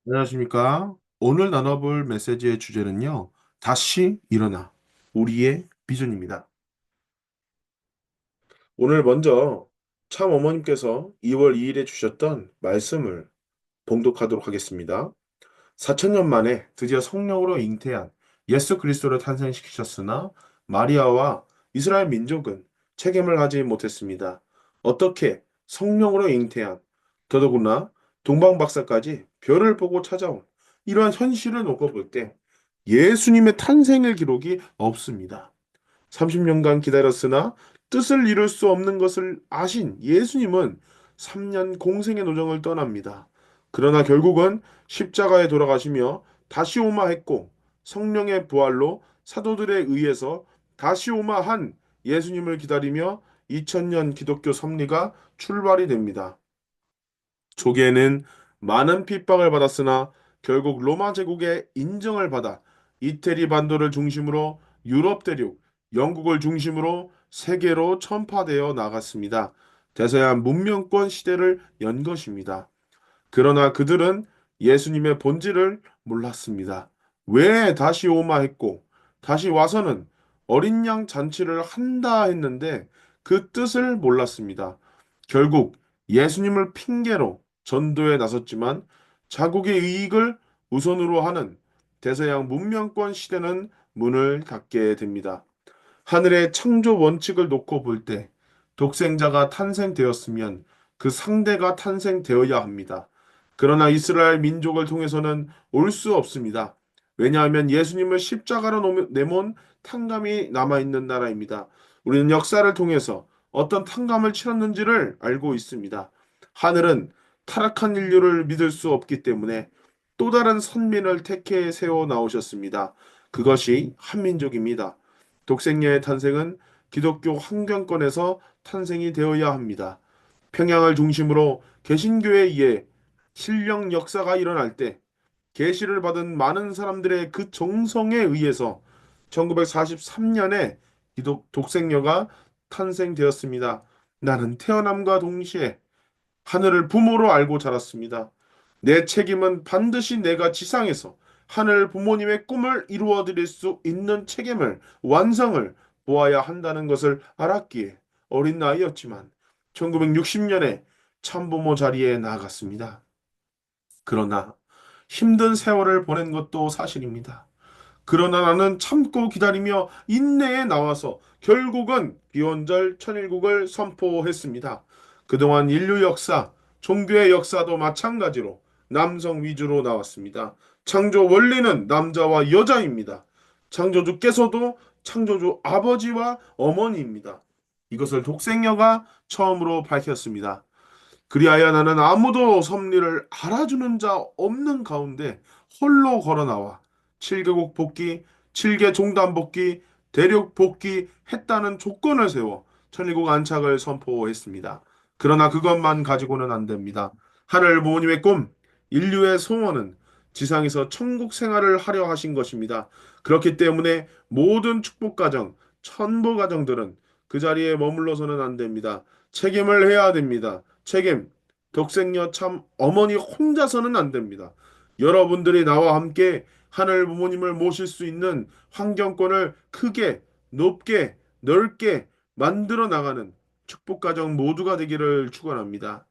안녕하십니까? 오늘 나눠볼 메시지의 주제는요, 다시 일어나. 우리의 비전입니다. 오늘 먼저 참 어머님께서 2월 2일에 주셨던 말씀을 봉독하도록 하겠습니다. 4천년 만에 드디어 성령으로 잉태한 예수 그리스도를 탄생시키셨으나 마리아와 이스라엘 민족은 책임을 하지 못했습니다. 어떻게 성령으로 잉태한 더더구나 동방박사까지 별을 보고 찾아온 이러한 현실을 놓고 볼 때 예수님의 탄생의 기록이 없습니다. 30년간 기다렸으나 뜻을 이룰 수 없는 것을 아신 예수님은 3년 공생의 노정을 떠납니다. 그러나 결국은 십자가에 돌아가시며 다시 오마했고 성령의 부활로 사도들에 의해서 다시 오마한 예수님을 기다리며 2000년 기독교 섭리가 출발이 됩니다. 조계는 많은 핍박을 받았으나 결국 로마 제국의 인정을 받아 이태리 반도를 중심으로 유럽 대륙, 영국을 중심으로 세계로 전파되어 나갔습니다. 대서양 문명권 시대를 연 것입니다. 그러나 그들은 예수님의 본질을 몰랐습니다. 왜 다시 오마 했고, 다시 와서는 어린 양 잔치를 한다 했는데 그 뜻을 몰랐습니다. 결국 예수님을 핑계로 전도에 나섰지만 자국의 이익을 우선으로 하는 대서양 문명권 시대는 문을 닫게 됩니다. 하늘의 창조 원칙을 놓고 볼 때 독생자가 탄생되었으면 그 상대가 탄생되어야 합니다. 그러나 이스라엘 민족을 통해서는 올 수 없습니다. 왜냐하면 예수님을 십자가로 내몬 탕감이 남아있는 나라입니다. 우리는 역사를 통해서 어떤 탕감을 치렀는지를 알고 있습니다. 하늘은 타락한 인류를 믿을 수 없기 때문에 또 다른 선민을 택해 세워 나오셨습니다. 그것이 한민족입니다. 독생녀의 탄생은 기독교 환경권에서 탄생이 되어야 합니다. 평양을 중심으로 개신교에 의해 신령 역사가 일어날 때 계시를 받은 많은 사람들의 그 정성에 의해서 1943년에 기독 독생녀가 탄생되었습니다. 나는 태어남과 동시에 하늘을 부모로 알고 자랐습니다. 내 책임은 반드시 내가 지상에서 하늘 부모님의 꿈을 이루어 드릴 수 있는 책임을 완성을 보아야 한다는 것을 알았기에 어린 나이였지만 1960년에 참부모 자리에 나아갔습니다. 그러나 힘든 세월을 보낸 것도 사실입니다. 그러나 나는 참고 기다리며 인내에 나와서 결국은 기원절 천일국을 선포했습니다. 그동안 인류 역사, 종교의 역사도 마찬가지로 남성 위주로 나왔습니다. 창조 원리는 남자와 여자입니다. 창조주께서도 창조주 아버지와 어머니입니다. 이것을 독생녀가 처음으로 밝혔습니다. 그리하여 나는 아무도 섭리를 알아주는 자 없는 가운데 홀로 걸어 나와 7개국 복귀, 7개 종단 복귀, 대륙 복귀 했다는 조건을 세워 천일국 안착을 선포했습니다. 그러나 그것만 가지고는 안 됩니다. 하늘 부모님의 꿈, 인류의 소원은 지상에서 천국 생활을 하려 하신 것입니다. 그렇기 때문에 모든 축복 가정, 천보 가정들은 그 자리에 머물러서는 안 됩니다. 책임을 해야 됩니다. 책임. 독생녀 참 어머니 혼자서는 안 됩니다. 여러분들이 나와 함께 하늘 부모님을 모실 수 있는 환경권을 크게, 높게, 넓게 만들어 나가는 축복가정 모두가 되기를 축원합니다.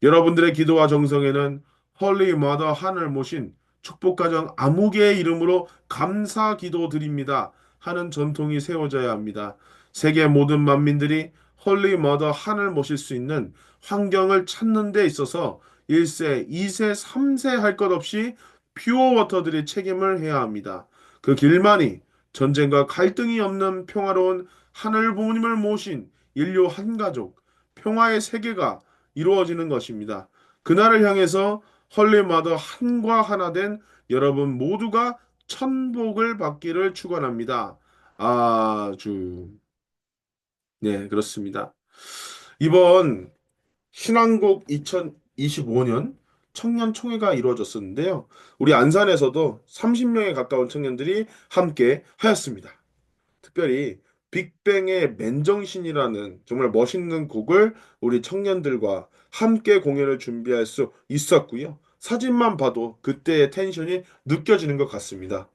여러분들의 기도와 정성에는 헐리 마더 하늘 모신 축복가정 아무개의 이름으로 감사 기도 드립니다 하는 전통이 세워져야 합니다. 세계 모든 만민들이 헐리 마더 하늘 모실 수 있는 환경을 찾는 데 있어서 1세, 2세, 3세 할 것 없이 퓨어 워터들이 책임을 해야 합니다. 그 길만이 전쟁과 갈등이 없는 평화로운 하늘 부모님을 모신 인류 한 가족, 평화의 세계가 이루어지는 것입니다. 그날을 향해서 헐리마더 한과 하나 된 여러분 모두가 천복을 받기를 축원합니다. 아주 네, 그렇습니다. 이번 신한국 2025년 청년 총회가 이루어졌었는데요. 우리 안산에서도 30명에 가까운 청년들이 함께 하였습니다. 특별히 빅뱅의 맨정신이라는 정말 멋있는 곡을 우리 청년들과 함께 공연을 준비할 수 있었고요. 사진만 봐도 그때의 텐션이 느껴지는 것 같습니다.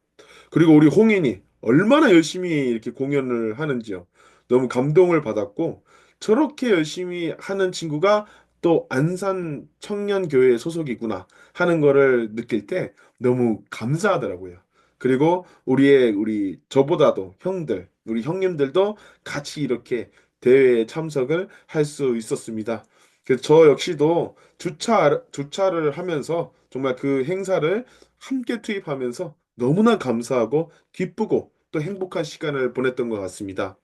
그리고 우리 홍인이 얼마나 열심히 이렇게 공연을 하는지요. 너무 감동을 받았고, 저렇게 열심히 하는 친구가 또 안산 청년교회 소속이구나 하는 거를 느낄 때 너무 감사하더라고요. 그리고 우리 저보다도 형들, 우리 형님들도 같이 이렇게 대회에 참석을 할 수 있었습니다. 그래서 저 역시도 주차를 하면서 정말 그 행사를 함께 투입하면서 너무나 감사하고 기쁘고 또 행복한 시간을 보냈던 것 같습니다.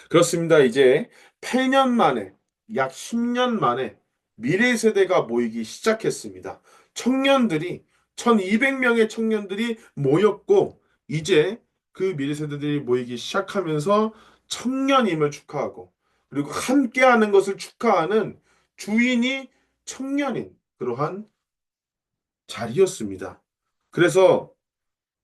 그렇습니다. 이제 8년 만에, 약 10년 만에 미래 세대가 모이기 시작했습니다. 청년들이, 1200명의 청년들이 모였고, 이제 그 미래 세대들이 모이기 시작하면서 청년임을 축하하고, 그리고 함께하는 것을 축하하는 주인이 청년인 그러한 자리였습니다. 그래서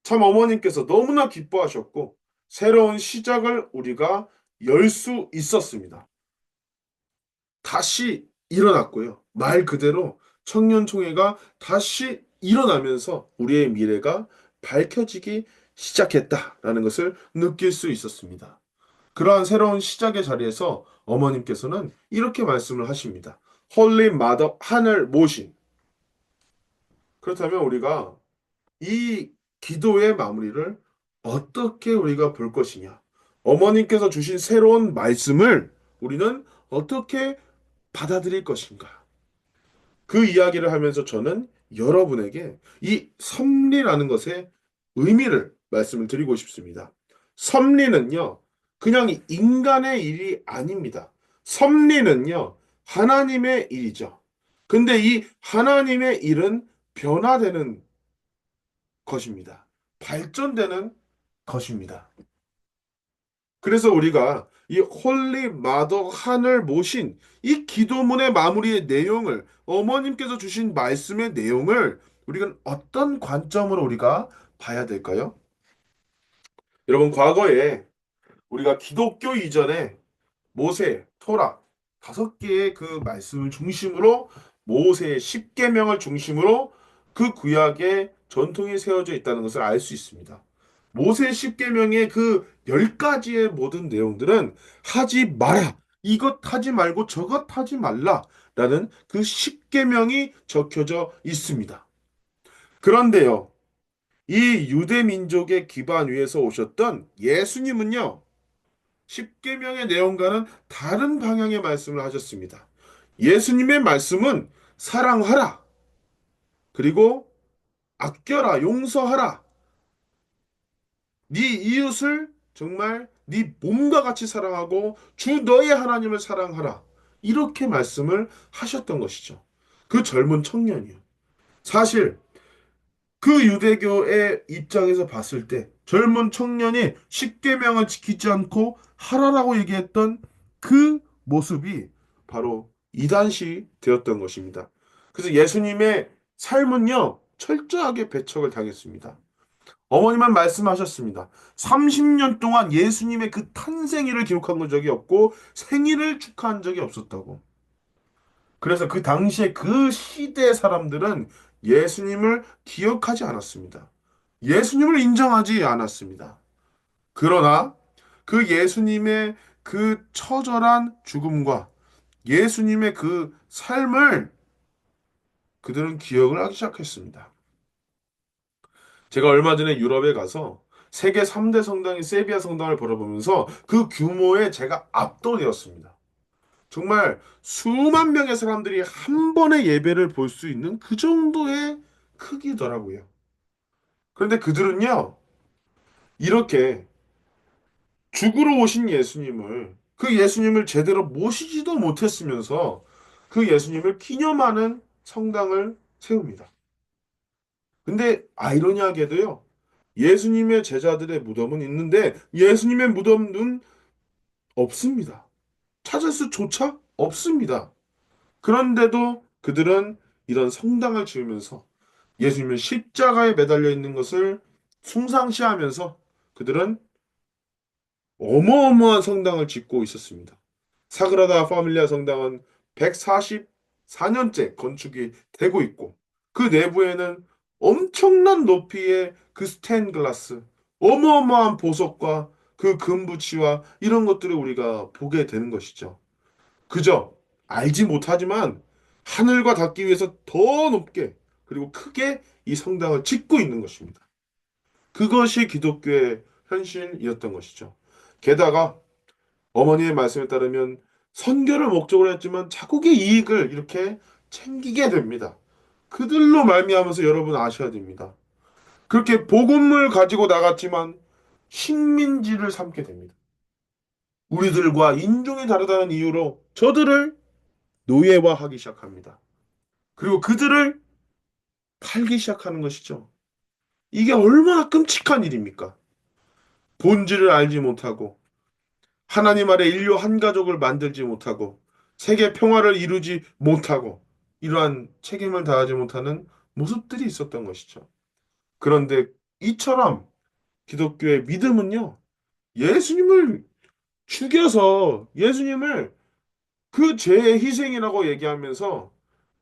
참 어머님께서 너무나 기뻐하셨고 새로운 시작을 우리가 열 수 있었습니다. 다시 일어났고요. 말 그대로 청년총회가 다시 일어나면서 우리의 미래가 밝혀지기 시작했다라는 것을 느낄 수 있었습니다. 그러한 새로운 시작의 자리에서 어머님께서는 이렇게 말씀을 하십니다. 홀리 마더 하늘 모신. 그렇다면 우리가 이 기도의 마무리를 어떻게 우리가 볼 것이냐? 어머님께서 주신 새로운 말씀을 우리는 어떻게 받아들일 것인가? 그 이야기를 하면서 저는 여러분에게 이 섭리라는 것의 의미를 말씀을 드리고 싶습니다. 섭리는요, 그냥 인간의 일이 아닙니다. 섭리는요, 하나님의 일이죠. 근데 이 하나님의 일은 변화되는 것입니다. 발전되는 것입니다. 그래서 우리가 이 홀리 마더 하늘 모신 이 기도문의 마무리의 내용을 어머님께서 주신 말씀의 내용을 우리가 어떤 관점으로 우리가 봐야 될까요? 여러분 과거에 우리가 기독교 이전에 모세, 토라 5개의 그 말씀을 중심으로 모세의 10계명을 중심으로 그 구약의 전통이 세워져 있다는 것을 알 수 있습니다. 모세 10계명의 그 10가지의 모든 내용들은 하지 마라. 이것 하지 말고 저것 하지 말라라는 그 10계명이 적혀져 있습니다. 그런데요. 이 유대 민족의 기반 위에서 오셨던 예수님은요. 십계명의 내용과는 다른 방향의 말씀을 하셨습니다. 예수님의 말씀은 사랑하라. 그리고 아껴라. 용서하라. 네 이웃을 정말 네 몸과 같이 사랑하고 주 너의 하나님을 사랑하라. 이렇게 말씀을 하셨던 것이죠. 그 젊은 청년이요. 사실 그 유대교의 입장에서 봤을 때 젊은 청년이 십계명을 지키지 않고 하라라고 얘기했던 그 모습이 바로 이단시 되었던 것입니다. 그래서 예수님의 삶은요 철저하게 배척을 당했습니다. 어머님은 말씀하셨습니다. 30년 동안 예수님의 그 탄생일을 기록한 적이 없고 생일을 축하한 적이 없었다고. 그래서 그 당시에 그 시대 사람들은 예수님을 기억하지 않았습니다. 예수님을 인정하지 않았습니다. 그러나 그 예수님의 그 처절한 죽음과 예수님의 그 삶을 그들은 기억을 하기 시작했습니다. 제가 얼마 전에 유럽에 가서 세계 3대 성당인 세비야 성당을 바라보면서 그 규모에 제가 압도되었습니다. 정말 수만 명의 사람들이 한 번의 예배를 볼 수 있는 그 정도의 크기더라고요. 그런데 그들은요, 이렇게 죽으러 오신 예수님을, 그 예수님을 제대로 모시지도 못했으면서 그 예수님을 기념하는 성당을 세웁니다. 근데 아이러니하게도요, 예수님의 제자들의 무덤은 있는데 예수님의 무덤은 없습니다. 찾을 수조차 없습니다. 그런데도 그들은 이런 성당을 지으면서 예수님의 십자가에 매달려 있는 것을 숭상시하면서 그들은 어마어마한 성당을 짓고 있었습니다. 사그라다 파밀리아 성당은 4년째 건축이 되고 있고 그 내부에는 엄청난 높이의 그 스테인 글라스, 어마어마한 보석과 그 금붙이와 이런 것들을 우리가 보게 되는 것이죠. 그저 알지 못하지만 하늘과 닿기 위해서 더 높게 그리고 크게 이 성당을 짓고 있는 것입니다. 그것이 기독교의 현실이었던 것이죠. 게다가 어머니의 말씀에 따르면 선교를 목적으로 했지만 자국의 이익을 이렇게 챙기게 됩니다. 그들로 말미암아서 여러분 아셔야 됩니다. 그렇게 복음을 가지고 나갔지만 식민지를 삼게 됩니다. 우리들과 인종이 다르다는 이유로 저들을 노예화하기 시작합니다. 그리고 그들을 팔기 시작하는 것이죠. 이게 얼마나 끔찍한 일입니까? 본질을 알지 못하고 하나님 아래 인류 한 가족을 만들지 못하고 세계 평화를 이루지 못하고 이러한 책임을 다하지 못하는 모습들이 있었던 것이죠. 그런데 이처럼 기독교의 믿음은요, 예수님을 죽여서 예수님을 그 죄의 희생이라고 얘기하면서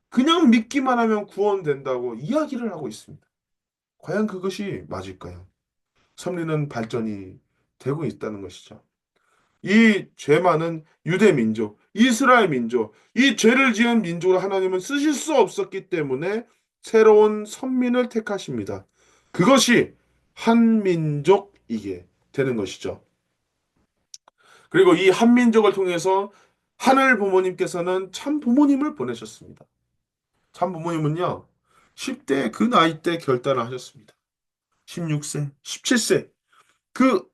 그냥 믿기만 하면 구원된다고 이야기를 하고 있습니다. 과연 그것이 맞을까요? 섭리는 발전이 되고 있다는 것이죠. 이 죄 많은 유대 민족, 이스라엘 민족, 이 죄를 지은 민족을 하나님은 쓰실 수 없었기 때문에 새로운 선민을 택하십니다. 그것이 한민족이게 되는 것이죠. 그리고 이 한민족을 통해서 하늘 부모님께서는 참 부모님을 보내셨습니다. 참 부모님은요, 10대 그 나이 때 결단을 하셨습니다. 16세, 17세, 그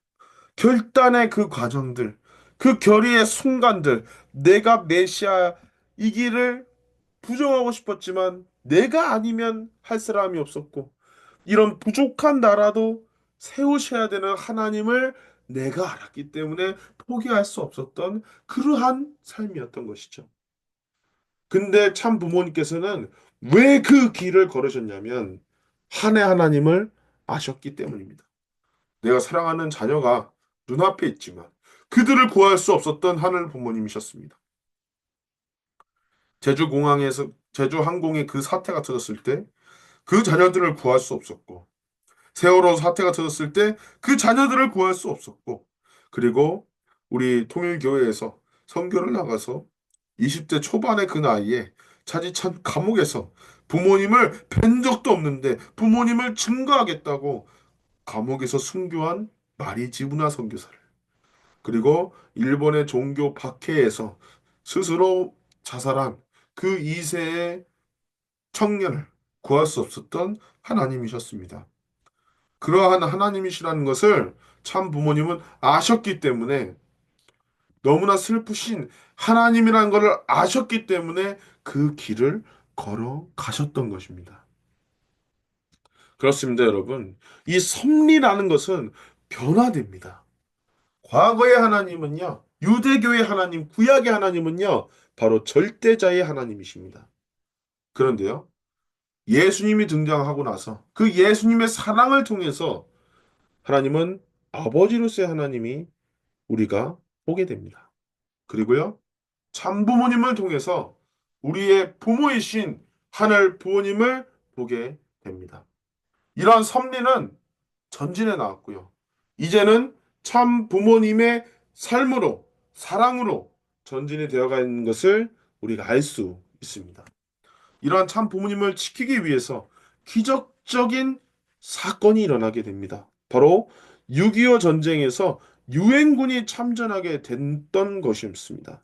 결단의 그 과정들, 그 결의의 순간들, 내가 메시아이기를 부정하고 싶었지만 내가 아니면 할 사람이 없었고, 이런 부족한 나라도 세우셔야 되는 하나님을 내가 알았기 때문에 포기할 수 없었던 그러한 삶이었던 것이죠. 근데 참 부모님께서는 왜 그 길을 걸으셨냐면, 한 해 하나님을 아셨기 때문입니다. 내가 사랑하는 자녀가 눈앞에 있지만 그들을 구할 수 없었던 하늘 부모님이셨습니다. 제주공항에서 제주항공의 그 사태가 터졌을 때 그 자녀들을 구할 수 없었고 세월호 사태가 터졌을 때 그 자녀들을 구할 수 없었고 그리고 우리 통일교회에서 선교를 나가서 20대 초반의 그 나이에 차지찬 감옥에서 부모님을 뵌 적도 없는데 부모님을 증거하겠다고 감옥에서 순교한 마리지부나 선교사를 그리고 일본의 종교 박해에서 스스로 자살한 그 2세의 청년을 구할 수 없었던 하나님이셨습니다. 그러한 하나님이시라는 것을 참 부모님은 아셨기 때문에 너무나 슬프신 하나님이라는 것을 아셨기 때문에 그 길을 걸어 가셨던 것입니다. 그렇습니다, 여러분. 이 섭리라는 것은 변화됩니다. 과거의 하나님은요, 유대교의 하나님, 구약의 하나님은요, 바로 절대자의 하나님이십니다. 그런데요, 예수님이 등장하고 나서 그 예수님의 사랑을 통해서 하나님은 아버지로서의 하나님이 우리가 보게 됩니다. 그리고요, 참부모님을 통해서 우리의 부모이신 하늘 부모님을 보게 됩니다. 이러한 섭리는 전진해 나왔고요. 이제는 참 부모님의 삶으로, 사랑으로 전진이 되어가 있는 것을 우리가 알 수 있습니다. 이러한 참 부모님을 지키기 위해서 기적적인 사건이 일어나게 됩니다. 바로 6.25 전쟁에서 유엔군이 참전하게 됐던 것이었습니다.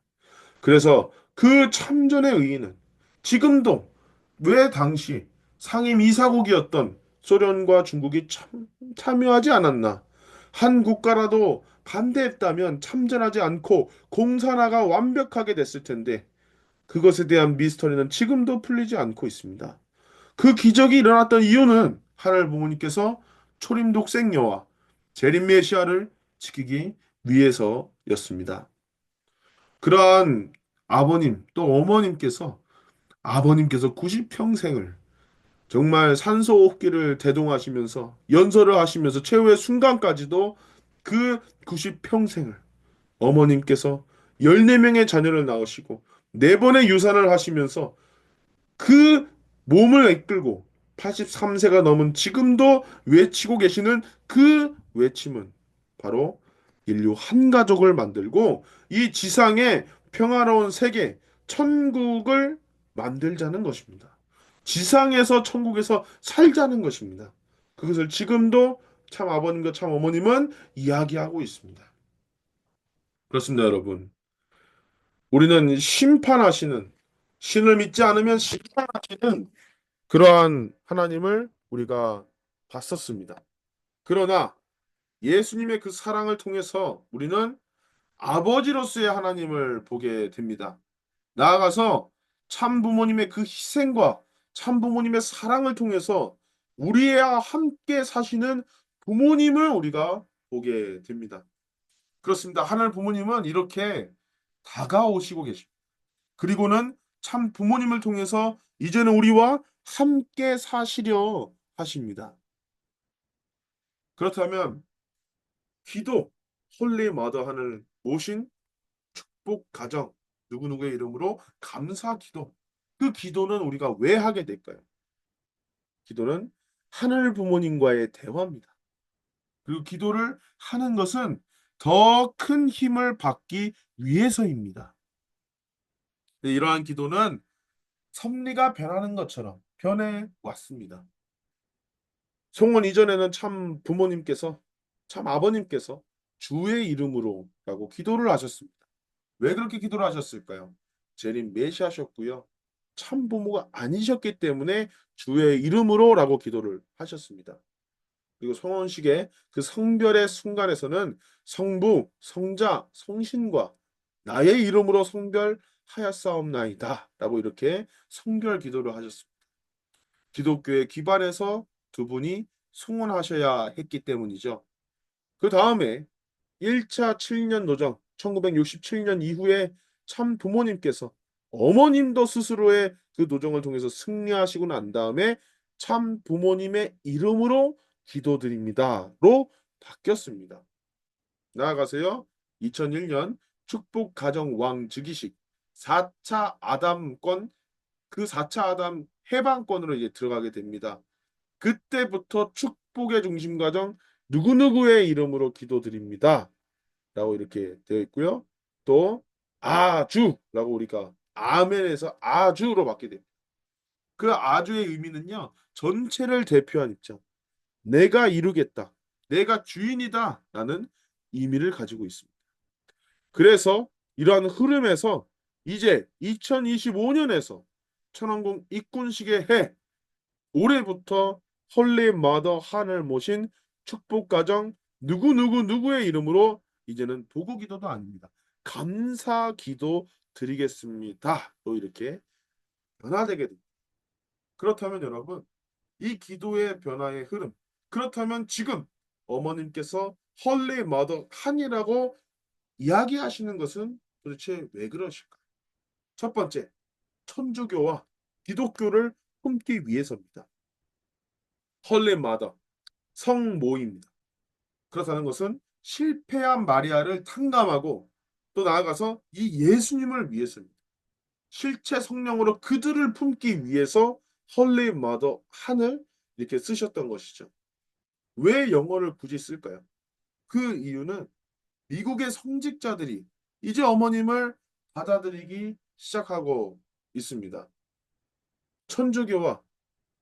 그래서 그 참전의 의의는 지금도 왜 당시 상임 이사국이었던 소련과 중국이 참여하지 않았나? 한 국가라도 반대했다면 참전하지 않고 공산화가 완벽하게 됐을 텐데 그것에 대한 미스터리는 지금도 풀리지 않고 있습니다. 그 기적이 일어났던 이유는 하늘 부모님께서 초림 독생녀와 재림 메시아를 지키기 위해서였습니다. 그러한 아버님 또 어머님께서 아버님께서 90평생을 정말 산소 호흡기를 대동하시면서 연설을 하시면서 최후의 순간까지도 그 90평생을 어머님께서 14명의 자녀를 낳으시고 4번의 유산을 하시면서 그 몸을 이끌고 83세가 넘은 지금도 외치고 계시는 그 외침은 바로 인류 한 가족을 만들고 이 지상에 평화로운 세계, 천국을 만들자는 것입니다. 지상에서 천국에서 살자는 것입니다. 그것을 지금도 참 아버님과 참 어머님은 이야기하고 있습니다. 그렇습니다, 여러분. 우리는 심판하시는, 신을 믿지 않으면 심판하시는 그러한 하나님을 우리가 봤었습니다. 그러나 예수님의 그 사랑을 통해서 우리는 아버지로서의 하나님을 보게 됩니다. 나아가서 참 부모님의 그 희생과 참 부모님의 사랑을 통해서 우리와 함께 사시는 부모님을 우리가 보게 됩니다. 그렇습니다. 하늘 부모님은 이렇게 다가오시고 계십니다. 그리고는 참 부모님을 통해서 이제는 우리와 함께 사시려 하십니다. 그렇다면 기도, 홀리 마더 하늘 모신 축복 가정, 누구누구의 이름으로 감사 기도. 그 기도는 우리가 왜 하게 될까요? 기도는 하늘 부모님과의 대화입니다. 그리고 기도를 하는 것은 더 큰 힘을 받기 위해서입니다. 이러한 기도는 섭리가 변하는 것처럼 변해 왔습니다. 송원 이전에는 참 부모님께서, 참 아버님께서 주의 이름으로라고 기도를 하셨습니다. 왜 그렇게 기도를 하셨을까요? 재림 메시아셨고요. 참 부모가 아니셨기 때문에 주의 이름으로라고 기도를 하셨습니다. 그리고 성원식의 그 성별의 순간에서는 성부, 성자, 성신과 나의 이름으로 성별하였사옵나이다 라고 이렇게 성별 기도를 하셨습니다. 기독교의 기반에서 두 분이 송원하셔야 했기 때문이죠. 그 다음에 1차 7년 노정 1967년 이후에 참 부모님께서 어머님도 스스로의 그 노정을 통해서 승리하시고 난 다음에 참 부모님의 이름으로 기도드립니다로 바뀌었습니다. 나아가세요. 2001년 축복 가정 왕 즉위식 4차 아담권 그 4차 아담 해방권으로 이제 들어가게 됩니다. 그때부터 축복의 중심 가정 누구누구의 이름으로 기도드립니다. 라고 이렇게 되어 있고요. 또 아주라고 우리가 아멘에서 아주로 바뀌게 됩니다. 그 아주의 의미는요. 전체를 대표한 입장. 내가 이루겠다. 내가 주인이다. 라는 의미를 가지고 있습니다. 그래서 이러한 흐름에서 이제 2025년에서 천왕궁 입군식의 해 올해부터 헐리 마더 하늘 모신 축복가정 누구누구누구의 이름으로 이제는 도구기도도 아닙니다. 감사기도 드리겠습니다. 또 이렇게 변화되게 됩니다. 그렇다면 여러분 이 기도의 변화의 흐름 그렇다면 지금 어머님께서 헐리 마더 한이라고 이야기하시는 것은 도대체 왜 그러실까요? 첫 번째 천주교와 기독교를 품기 위해서입니다. 헐리 마더 성모입니다. 그렇다는 것은 실패한 마리아를 탕감하고 또 나아가서 이 예수님을 위해서입니다. 실체 성령으로 그들을 품기 위해서 헐리 마더 한을 이렇게 쓰셨던 것이죠. 왜 영어를 굳이 쓸까요? 그 이유는 미국의 성직자들이 이제 어머님을 받아들이기 시작하고 있습니다. 천주교와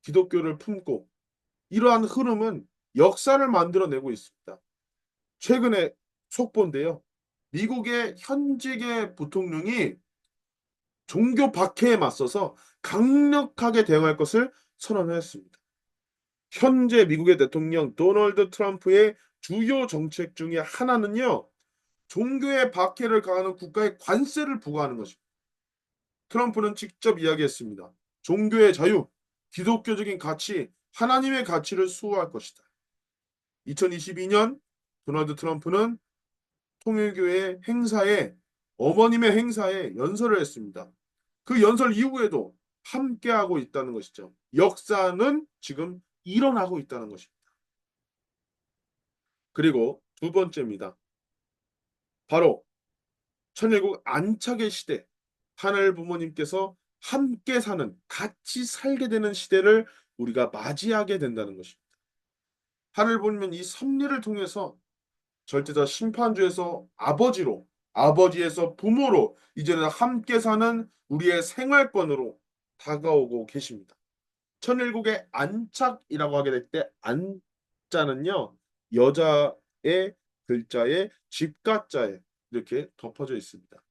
기독교를 품고 이러한 흐름은 역사를 만들어내고 있습니다. 최근에 속보인데요. 미국의 현직의 부통령이 종교 박해에 맞서서 강력하게 대응할 것을 선언했습니다. 현재 미국의 대통령 도널드 트럼프의 주요 정책 중에 하나는요. 종교의 박해를 가하는 국가에 관세를 부과하는 것입니다. 트럼프는 직접 이야기했습니다. 종교의 자유, 기독교적인 가치, 하나님의 가치를 수호할 것이다. 2022년 도널드 트럼프는 통일교회 행사에 어머님의 행사에 연설을 했습니다. 그 연설 이후에도 함께하고 있다는 것이죠. 역사는 지금 일어나고 있다는 것입니다. 그리고 두 번째입니다. 바로 천일국 안착의 시대 하늘 부모님께서 함께 사는, 같이 살게 되는 시대를 우리가 맞이하게 된다는 것입니다. 하늘 보면 이 섭리를 통해서 절대자 심판주에서 아버지로, 아버지에서 부모로, 이제는 함께 사는 우리의 생활권으로 다가오고 계십니다. 천일국의 안착이라고 하게 될 때 안자는요, 여자의 글자에 집가자에 이렇게 덮어져 있습니다.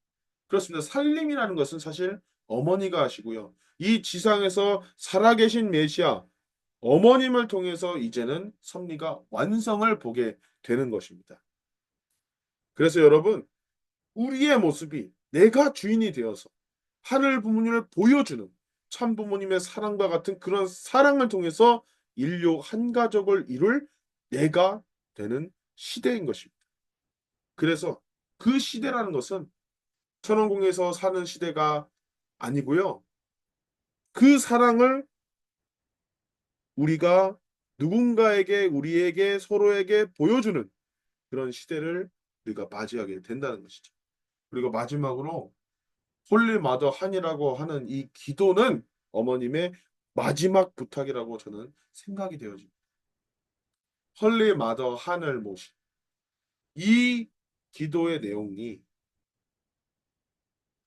그렇습니다. 살림이라는 것은 사실 어머니가 하시고요. 이 지상에서 살아계신 메시아 어머님을 통해서 이제는 섭리가 완성을 보게 되는 것입니다. 그래서 여러분, 우리의 모습이 내가 주인이 되어서 하늘 부모님을 보여주는 참 부모님의 사랑과 같은 그런 사랑을 통해서 인류 한 가족을 이룰 내가 되는 시대인 것입니다. 그래서 그 시대라는 것은 천원궁에서 사는 시대가 아니고요. 그 사랑을 우리가 누군가에게, 우리에게, 서로에게 보여주는 그런 시대를 우리가 맞이하게 된다는 것이죠. 그리고 마지막으로 홀리 마더 한이라고 하는 이 기도는 어머님의 마지막 부탁이라고 저는 생각이 되어집니다. 홀리 마더 한을 모신 이 기도의 내용이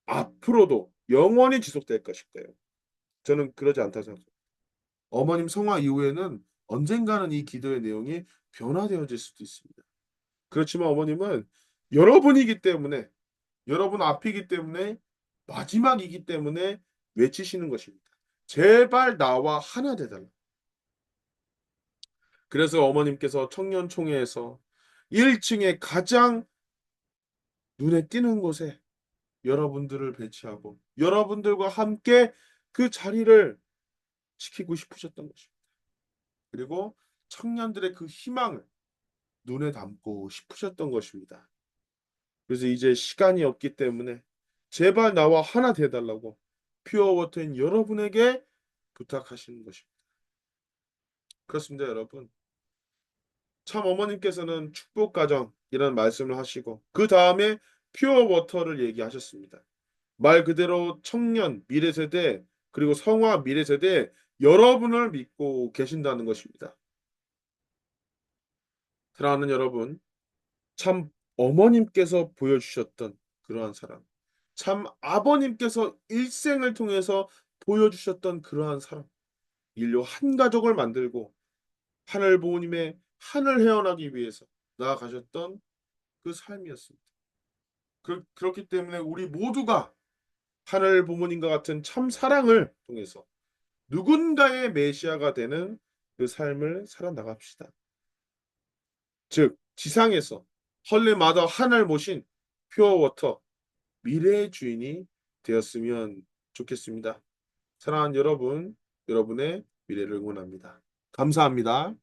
앞으로도 영원히 지속될 것일까요? 저는 그러지 않다 생각합니다. 어머님 성화 이후에는 언젠가는 이 기도의 내용이 변화되어질 수도 있습니다. 그렇지만 어머님은 여러분이기 때문에, 여러분 앞이기 때문에, 마지막이기 때문에 외치시는 것입니다. 제발 나와 하나 되달라. 그래서 어머님께서 청년총회에서 1층에 가장 눈에 띄는 곳에 여러분들을 배치하고 여러분들과 함께 그 자리를 지키고 싶으셨던 것입니다. 그리고 청년들의 그 희망을 눈에 담고 싶으셨던 것입니다. 그래서 이제 시간이 없기 때문에 제발 나와 하나 돼달라고 퓨어워터인 여러분에게 부탁하시는 것입니다. 그렇습니다, 여러분. 참 어머님께서는 축복가정이라는 말씀을 하시고 그 다음에 퓨어워터를 얘기하셨습니다. 말 그대로 청년, 미래세대, 그리고 성화 미래세대 여러분을 믿고 계신다는 것입니다. 사랑하는 여러분, 참 어머님께서 보여주셨던 그러한 사랑, 참 아버님께서 일생을 통해서 보여주셨던 그러한 사랑, 인류 한 가족을 만들고 하늘 부모님의 하늘 헤어나기 위해서 나아가셨던 그 삶이었습니다. 그렇기 때문에 우리 모두가 하늘 부모님과 같은 참 사랑을 통해서 누군가의 메시아가 되는 그 삶을 살아나갑시다. 즉 지상에서 헐리마다 하늘 모신 퓨어워터 미래의 주인이 되었으면 좋겠습니다. 사랑하는 여러분, 여러분의 미래를 응원합니다. 감사합니다.